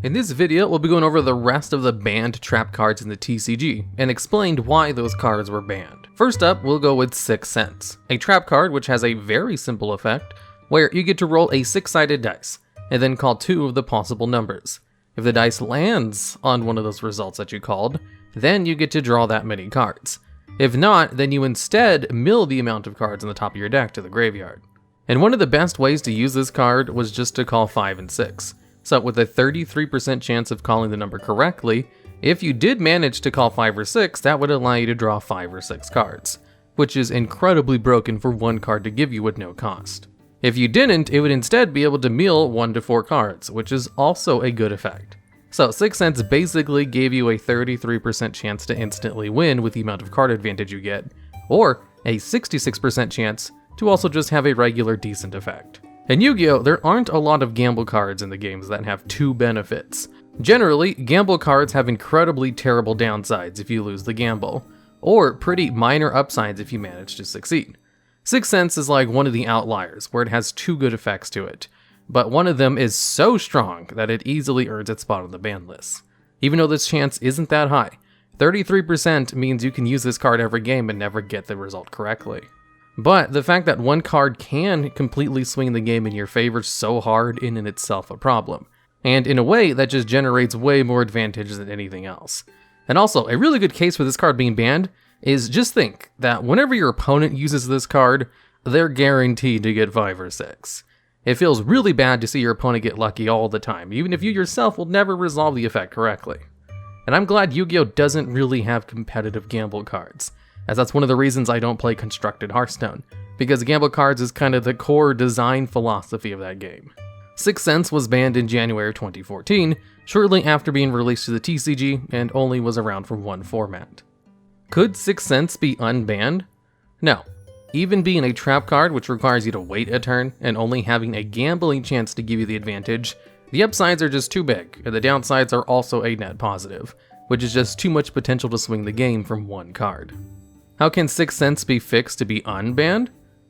In this video, we'll be going over the rest of the banned trap cards in the TCG, and explained why those cards were banned. First up, we'll go with 6 cents, a trap card which has a very simple effect, where you get to roll a 6-sided dice, and then call 2 of the possible numbers. If the dice lands on one of those results that you called, then you get to draw that many cards. If not, then you instead mill the amount of cards on the top of your deck to the graveyard. And one of the best ways to use this card was just to call 5 and 6. So with a 33% chance of calling the number correctly, if you did manage to call 5 or 6, that would allow you to draw 5 or 6 cards, which is incredibly broken for one card to give you with no cost. If you didn't, it would instead be able to mill 1 to 4 cards, which is also a good effect. So 6 cents basically gave you a 33% chance to instantly win with the amount of card advantage you get, or a 66% chance to also just have a regular decent effect. In Yu-Gi-Oh, there aren't a lot of gamble cards in the games that have 2 benefits. Generally, gamble cards have incredibly terrible downsides if you lose the gamble, or pretty minor upsides if you manage to succeed. 6 cents is like one of the outliers, where it has 2 good effects to it, but one of them is so strong that it easily earns its spot on the ban list. Even though this chance isn't that high, 33% means you can use this card every game and never get the result correctly. But the fact that one card can completely swing the game in your favor so hard in and itself a problem. And in a way, that just generates way more advantage than anything else. And also, a really good case for this card being banned is just think that whenever your opponent uses this card, they're guaranteed to get 5 or 6. It feels really bad to see your opponent get lucky all the time, even if you yourself will never resolve the effect correctly. And I'm glad Yu-Gi-Oh doesn't really have competitive gamble cards, as that's one of the reasons I don't play Constructed Hearthstone, because gamble cards is kind of the core design philosophy of that game. 6 cents was banned in January 2014, shortly after being released to the TCG, and only was around for one format. Could 6 cents be unbanned? No. Even being a trap card, which requires you to wait a turn, and only having a gambling chance to give you the advantage, the upsides are just too big, and the downsides are also a net positive, which is just too much potential to swing the game from one card. How can 6 cents be fixed to be unbanned?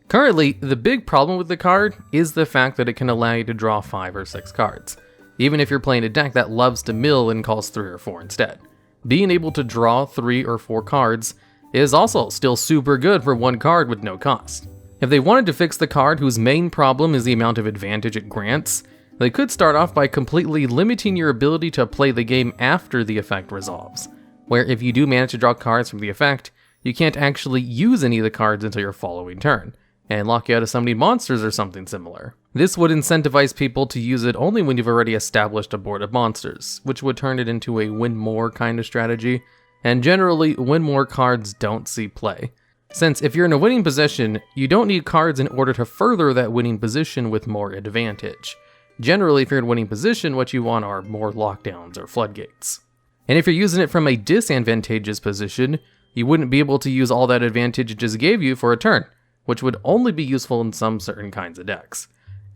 Currently, the big problem with the card is the fact that it can allow you to draw 5 or 6 cards, even if you're playing a deck that loves to mill and calls 3 or 4 instead. Being able to draw 3 or 4 cards is also still super good for one card with no cost. If they wanted to fix the card whose main problem is the amount of advantage it grants, they could start off by completely limiting your ability to play the game after the effect resolves, where if you do manage to draw cards from the effect, you can't actually use any of the cards until your following turn, and lock you out of summoning monsters or something similar. This would incentivize people to use it only when you've already established a board of monsters, which would turn it into a win more kind of strategy, and generally win more cards don't see play. Since if you're in a winning position, you don't need cards in order to further that winning position with more advantage. Generally, if you're in a winning position, what you want are more lockdowns or floodgates. And if you're using it from a disadvantageous position, you wouldn't be able to use all that advantage it just gave you for a turn, which would only be useful in some certain kinds of decks.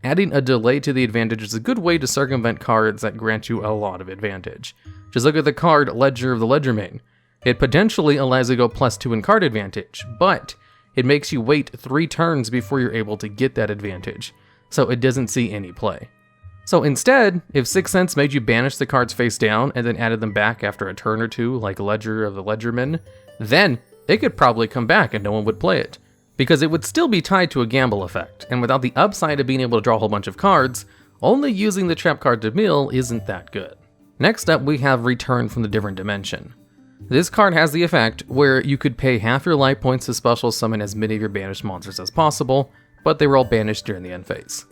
Adding a delay to the advantage is a good way to circumvent cards that grant you a lot of advantage. Just look at the card Ledger of the Ledgerman. It potentially allows you to go +2 in card advantage, but it makes you wait 3 turns before you're able to get that advantage, so it doesn't see any play. So instead, if 6 cents made you banish the cards face down and then added them back after a turn or 2, like Ledger of the Ledgerman, then it could probably come back and no one would play it, because it would still be tied to a gamble effect, and without the upside of being able to draw a whole bunch of cards, only using the trap card to mill isn't that good. Next up, we have Return from the Different Dimension. This card has the effect where you could pay half your life points to special summon as many of your banished monsters as possible, but they were all banished during the end phase.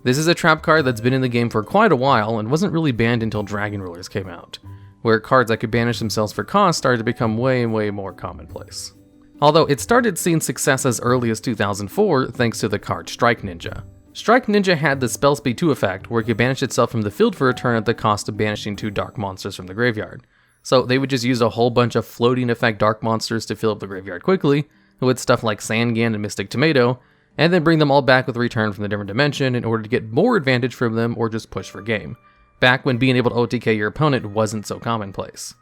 This is a trap card that's been in the game for quite a while and wasn't really banned until Dragon Rulers came out, where cards that could banish themselves for cost started to become way more commonplace. Although it started seeing success as early as 2004 thanks to the card Strike Ninja. Strike Ninja had the Spell Speed 2 effect where it could banish itself from the field for a turn at the cost of banishing 2 dark monsters from the graveyard. So they would just use a whole bunch of floating effect dark monsters to fill up the graveyard quickly, with stuff like Sandgan and Mystic Tomato, and then bring them all back with Return from the Different Dimension in order to get more advantage from them or just push for game, back when being able to OTK your opponent wasn't so commonplace.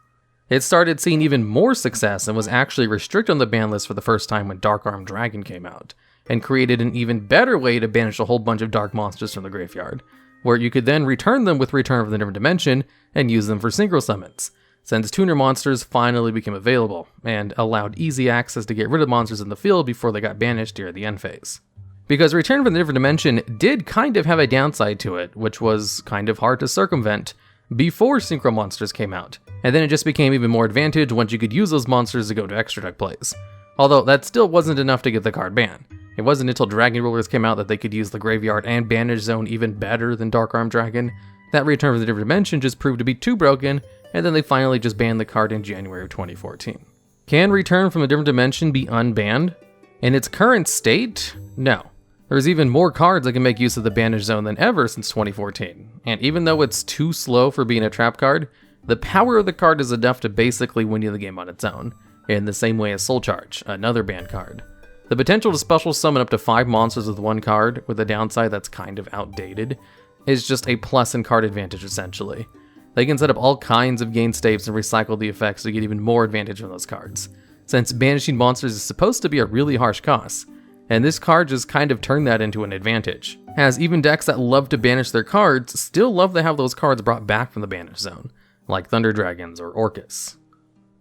It started seeing even more success and was actually restricted on the ban list for the first time when Dark Armed Dragon came out, and created an even better way to banish a whole bunch of dark monsters from the graveyard, where you could then return them with Return from the Different Dimension and use them for synchro summons, since tuner monsters finally became available, and allowed easy access to get rid of monsters in the field before they got banished during the end phase. Because Return from the Different Dimension did kind of have a downside to it, which was kind of hard to circumvent before synchro monsters came out, and then it just became even more advantage once you could use those monsters to go to extra deck plays. Although that still wasn't enough to get the card banned. It wasn't until Dragon Rulers came out that they could use the Graveyard and Banish Zone even better than Dark Arm Dragon. That Return from the Different Dimension just proved to be too broken, and then they finally just banned the card in January of 2014. Can Return from a Different Dimension be unbanned? In its current state, no. There's even more cards that can make use of the Banish Zone than ever since 2014, and even though it's too slow for being a trap card, the power of the card is enough to basically win you the game on its own, in the same way as Soul Charge, another banned card. The potential to special summon up to 5 monsters with one card, with a downside that's kind of outdated, is just a plus in card advantage essentially. They can set up all kinds of gain states and recycle the effects to get even more advantage from those cards, since banishing monsters is supposed to be a really harsh cost, and this card just kind of turned that into an advantage, as even decks that love to banish their cards still love to have those cards brought back from the Banish Zone, like Thunder Dragons or Orcus.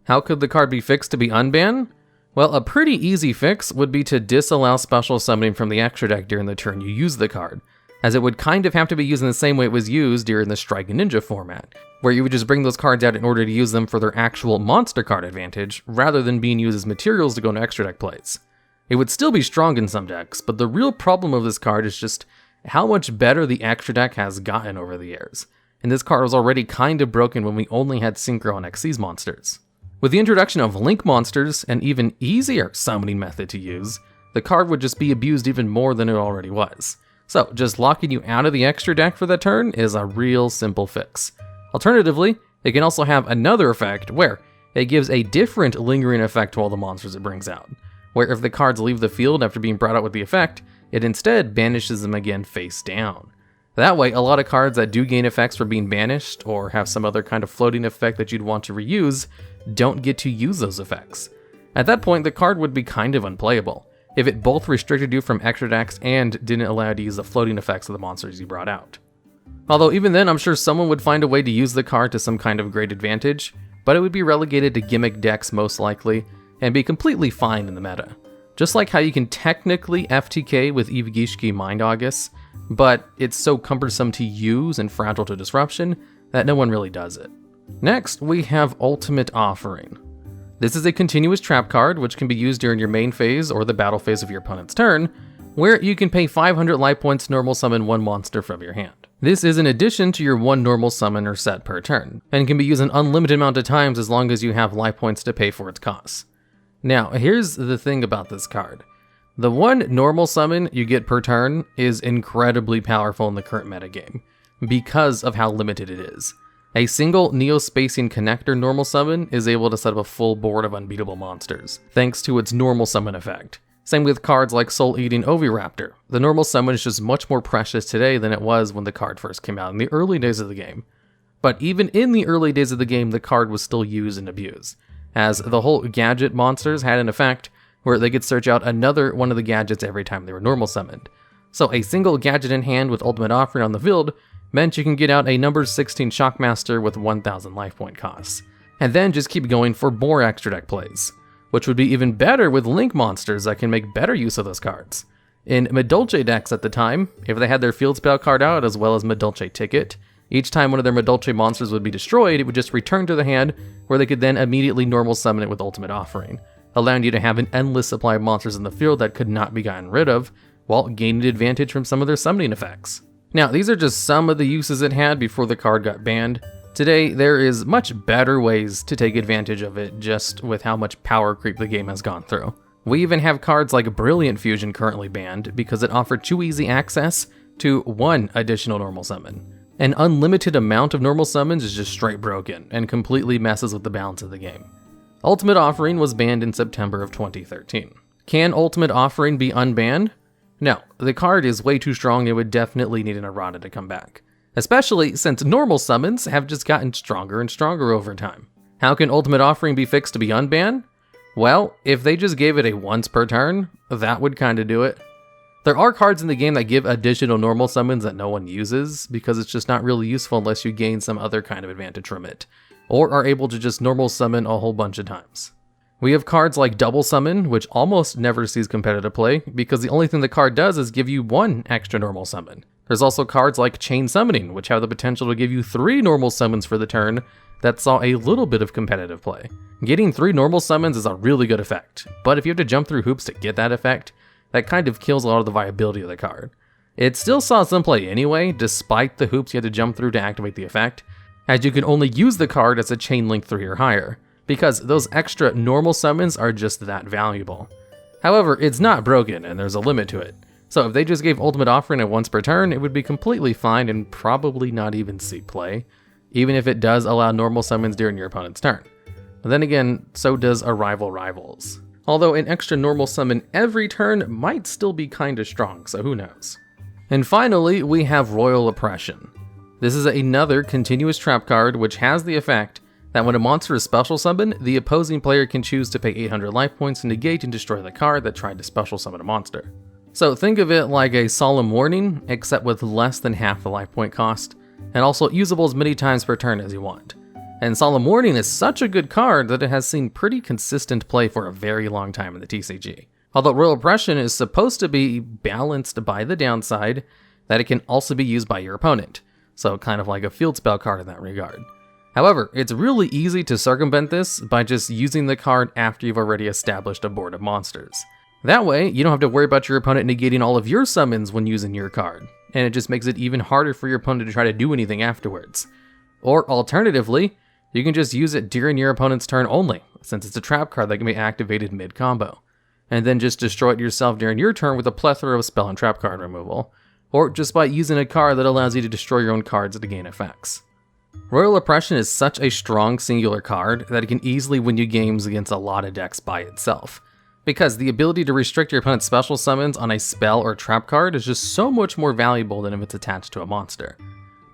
How could the card be fixed to be unbanned? Well, a pretty easy fix would be to disallow special summoning from the extra deck during the turn you use the card, as it would kind of have to be used in the same way it was used during the Strike and Ninja format, where you would just bring those cards out in order to use them for their actual monster card advantage, rather than being used as materials to go into extra deck plays. It would still be strong in some decks, but the real problem of this card is just how much better the extra deck has gotten over the years, and this card was already kind of broken when we only had Synchro and Xyz monsters. With the introduction of Link monsters, an even easier summoning method to use, the card would just be abused even more than it already was. So, just locking you out of the extra deck for that turn is a real simple fix. Alternatively, it can also have another effect where it gives a different lingering effect to all the monsters it brings out, where if the cards leave the field after being brought out with the effect, it instead banishes them again face down. That way, a lot of cards that do gain effects for being banished, or have some other kind of floating effect that you'd want to reuse, don't get to use those effects. At that point, the card would be kind of unplayable, if it both restricted you from extra decks and didn't allow you to use the floating effects of the monsters you brought out. Although even then, I'm sure someone would find a way to use the card to some kind of great advantage, but it would be relegated to gimmick decks most likely, and be completely fine in the meta. Just like how you can technically FTK with YuGiOh Mind August, but it's so cumbersome to use and fragile to disruption that no one really does it. Next, we have Ultimate Offering. This is a continuous trap card which can be used during your main phase or the battle phase of your opponent's turn, where you can pay 500 life points to normal summon one monster from your hand. This is in addition to your one normal summon or set per turn, and can be used an unlimited amount of times as long as you have life points to pay for its costs. Now, here's the thing about this card. The one normal summon you get per turn is incredibly powerful in the current metagame, because of how limited it is. A single Neo-Spacing Connector normal summon is able to set up a full board of unbeatable monsters, thanks to its normal summon effect. Same with cards like Soul-Eating Oviraptor. The normal summon is just much more precious today than it was when the card first came out in the early days of the game. But even in the early days of the game, the card was still used and abused, as the whole gadget monsters had an effect where they could search out another one of the gadgets every time they were normal summoned. So a single gadget in hand with Ultimate Offering on the field meant you can get out a number 16 Shockmaster with 1000 life point costs, and then just keep going for more extra deck plays, which would be even better with Link monsters that can make better use of those cards. In Madolche decks at the time, if they had their field spell card out as well as Madolche Ticket, each time one of their Madolche monsters would be destroyed, it would just return to the hand, where they could then immediately normal summon it with Ultimate Offering, allowing you to have an endless supply of monsters in the field that could not be gotten rid of, while gaining advantage from some of their summoning effects. Now, these are just some of the uses it had before the card got banned. Today, there is much better ways to take advantage of it just with how much power creep the game has gone through. We even have cards like Brilliant Fusion currently banned because it offered too easy access to one additional normal summon. An unlimited amount of normal summons is just straight broken and completely messes with the balance of the game. Ultimate Offering was banned in September of 2013. Can Ultimate Offering be unbanned? No, the card is way too strong and it would definitely need an errata to come back, especially since normal summons have just gotten stronger and stronger over time. How can Ultimate Offering be fixed to be unbanned? Well, if they just gave it a once per turn, that would kinda do it. There are cards in the game that give additional normal summons that no one uses, because it's just not really useful unless you gain some other kind of advantage from it, or are able to just normal summon a whole bunch of times. We have cards like Double Summon, which almost never sees competitive play, because the only thing the card does is give you 1 extra normal summon. There's also cards like Chain Summoning, which have the potential to give you 3 normal summons for the turn that saw a little bit of competitive play. Getting 3 normal summons is a really good effect, but if you have to jump through hoops to get that effect, that kind of kills a lot of the viability of the card. It still saw some play anyway, despite the hoops you had to jump through to activate the effect, as you can only use the card as a Chain Link 3 or higher, because those extra normal summons are just that valuable. However, it's not broken and there's a limit to it, so if they just gave Ultimate Offering at once per turn, it would be completely fine and probably not even see play, even if it does allow normal summons during your opponent's turn. But then again, so does Arrival Rivals. Although an extra normal summon every turn might still be kinda strong, so who knows. And finally, we have Royal Oppression. This is another continuous trap card which has the effect that when a monster is special summoned, the opposing player can choose to pay 800 life points to negate and destroy the card that tried to special summon a monster. So think of it like a Solemn Warning, except with less than half the life point cost, and also usable as many times per turn as you want. And Solemn Warning is such a good card that it has seen pretty consistent play for a very long time in the TCG. Although Royal Oppression is supposed to be balanced by the downside that it can also be used by your opponent, so kind of like a field spell card in that regard. However, it's really easy to circumvent this by just using the card after you've already established a board of monsters. That way, you don't have to worry about your opponent negating all of your summons when using your card, and it just makes it even harder for your opponent to try to do anything afterwards. Or alternatively, you can just use it during your opponent's turn only, since it's a trap card that can be activated mid-combo, and then just destroy it yourself during your turn with a plethora of spell and trap card removal, or just by using a card that allows you to destroy your own cards to gain effects. Royal Oppression is such a strong singular card that it can easily win you games against a lot of decks by itself, because the ability to restrict your opponent's special summons on a spell or trap card is just so much more valuable than if it's attached to a monster.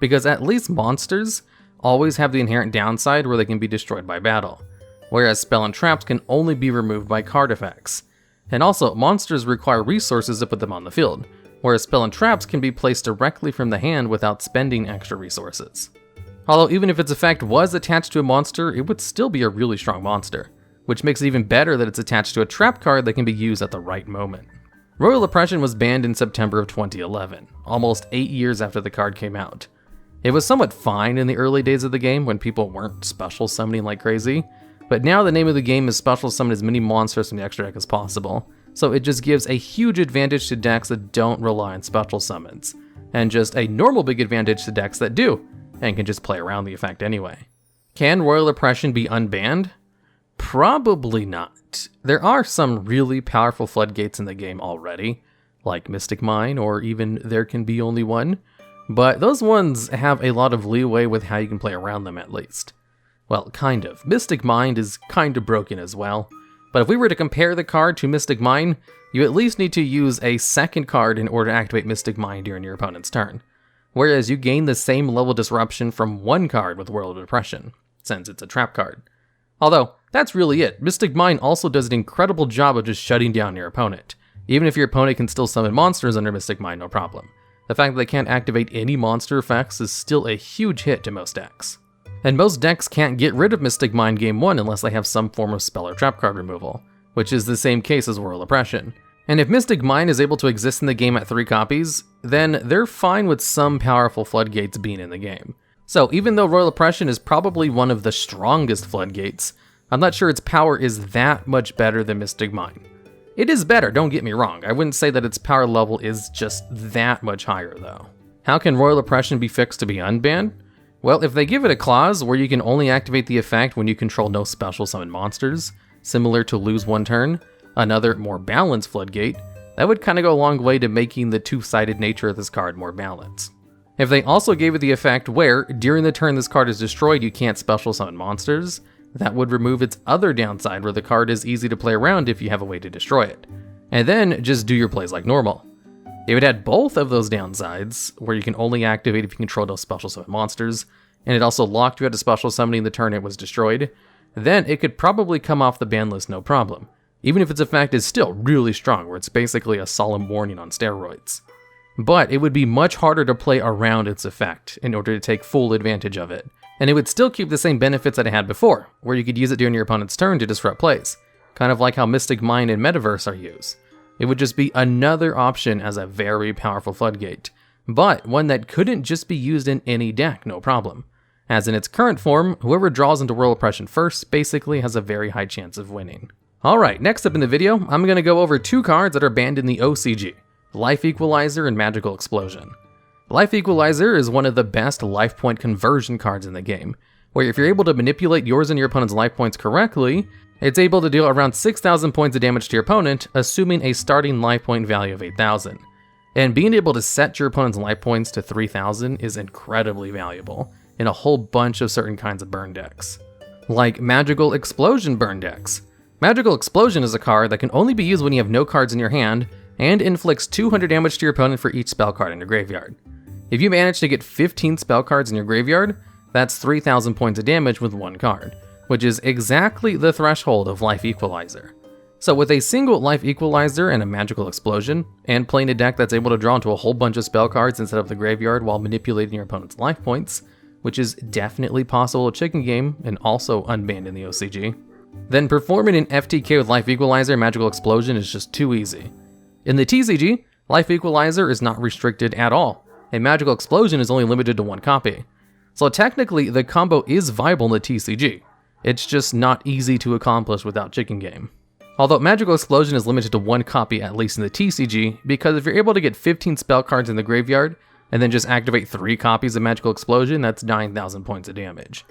Because at least monsters always have the inherent downside where they can be destroyed by battle, whereas spell and traps can only be removed by card effects. And also, monsters require resources to put them on the field, whereas spell and traps can be placed directly from the hand without spending extra resources. Although even if its effect was attached to a monster, it would still be a really strong monster, which makes it even better that it's attached to a trap card that can be used at the right moment. Royal Oppression was banned in September of 2011, almost 8 years after the card came out. It was somewhat fine in the early days of the game when people weren't special summoning like crazy, but now the name of the game is special summon as many monsters from the extra deck as possible, so it just gives a huge advantage to decks that don't rely on special summons, and just a normal big advantage to decks that do, and can just play around the effect anyway. Can Royal Oppression be unbanned? Probably not. There are some really powerful floodgates in the game already, like Mystic Mine or even There Can Be Only One, but those ones have a lot of leeway with how you can play around them at least. Well, kind of. Mystic Mine is kind of broken as well, but if we were to compare the card to Mystic Mine, you at least need to use a second card in order to activate Mystic Mine during your opponent's turn, whereas you gain the same level of disruption from one card with World of Oppression, since it's a trap card. Although, that's really it. Mystic Mine also does an incredible job of just shutting down your opponent, even if your opponent can still summon monsters under Mystic Mine, no problem. The fact that they can't activate any monster effects is still a huge hit to most decks. And most decks can't get rid of Mystic Mine game 1 unless they have some form of spell or trap card removal, which is the same case as Royal Oppression. And if Mystic Mine is able to exist in the game at 3 copies, then they're fine with some powerful floodgates being in the game. So even though Royal Oppression is probably one of the strongest floodgates, I'm not sure its power is that much better than Mystic Mine. It is better, don't get me wrong. I wouldn't say that its power level is just that much higher though. How can Royal Oppression be fixed to be unbanned? Well, if they give it a clause where you can only activate the effect when you control no special summon monsters, similar to Lose One Turn, another more balanced floodgate, that would kind of go a long way to making the two-sided nature of this card more balanced. If they also gave it the effect where, during the turn this card is destroyed, you can't special summon monsters, that would remove its other downside where the card is easy to play around if you have a way to destroy it. And then just do your plays like normal. If it had both of those downsides, where you can only activate if you control those special summon monsters, and it also locked you out of special summoning the turn it was destroyed, then it could probably come off the ban list no problem, even if its effect is still really strong, where it's basically a solemn warning on steroids. But it would be much harder to play around its effect in order to take full advantage of it. And it would still keep the same benefits that it had before, where you could use it during your opponent's turn to disrupt plays, kind of like how Mystic Mine and Metaverse are used. It would just be another option as a very powerful floodgate, but one that couldn't just be used in any deck, no problem. As in its current form, whoever draws into World Oppression first basically has a very high chance of winning. Alright, next up in the video, I'm going to go over 2 cards that are banned in the OCG, Life Equalizer and Magical Explosion. Life Equalizer is one of the best life point conversion cards in the game, where if you're able to manipulate yours and your opponent's life points correctly, it's able to deal around 6,000 points of damage to your opponent, assuming a starting life point value of 8,000. And being able to set your opponent's life points to 3,000 is incredibly valuable in a whole bunch of certain kinds of burn decks. Like Magical Explosion burn decks. Magical Explosion is a card that can only be used when you have no cards in your hand, and inflicts 200 damage to your opponent for each spell card in your graveyard. If you manage to get 15 spell cards in your graveyard, that's 3,000 points of damage with 1 card, which is exactly the threshold of Life Equalizer. So with a single Life Equalizer and a Magical Explosion, and playing a deck that's able to draw into a whole bunch of spell cards instead of the graveyard while manipulating your opponent's life points, which is definitely possible at Chicken Game and also unbanned in the OCG, then performing an FTK with Life Equalizer and Magical Explosion is just too easy. In the TCG, Life Equalizer is not restricted at all, and Magical Explosion is only limited to 1 copy. So technically, the combo is viable in the TCG. It's just not easy to accomplish without Chicken Game. Although Magical Explosion is limited to 1 copy at least in the TCG, because if you're able to get 15 spell cards in the graveyard, and then just activate 3 copies of Magical Explosion, that's 9,000 points of damage.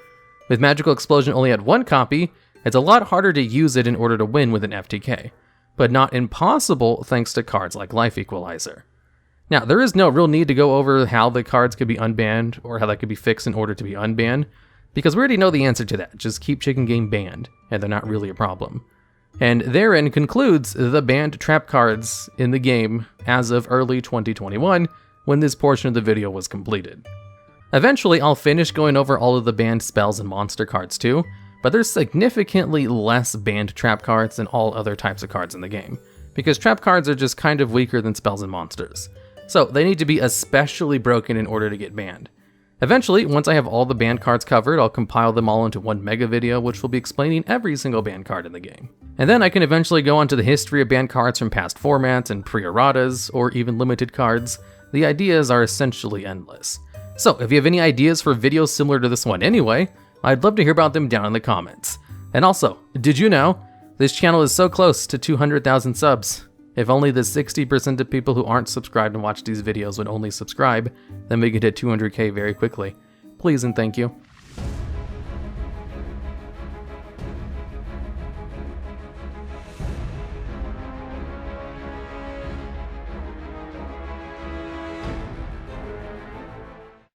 With Magical Explosion only at 1 copy, it's a lot harder to use it in order to win with an FTK, but not impossible thanks to cards like Life Equalizer. Now, there is no real need to go over how the cards could be unbanned, or how that could be fixed in order to be unbanned, because we already know the answer to that. Just keep Chicken Game banned, and they're not really a problem. And therein concludes the banned trap cards in the game as of early 2021, when this portion of the video was completed. Eventually, I'll finish going over all of the banned spells and monster cards too, but there's significantly less banned trap cards than all other types of cards in the game, because trap cards are just kind of weaker than spells and monsters. So they need to be especially broken in order to get banned. Eventually, once I have all the banned cards covered, I'll compile them all into one mega video, which will be explaining every single banned card in the game. And then I can eventually go on to the history of banned cards from past formats and pre-erratas, or even limited cards. The ideas are essentially endless. So if you have any ideas for videos similar to this one anyway, I'd love to hear about them down in the comments. And also, did you know, this channel is so close to 200,000 subs. If only the 60% of people who aren't subscribed and watch these videos would only subscribe, then we could hit 200k very quickly. Please and thank you.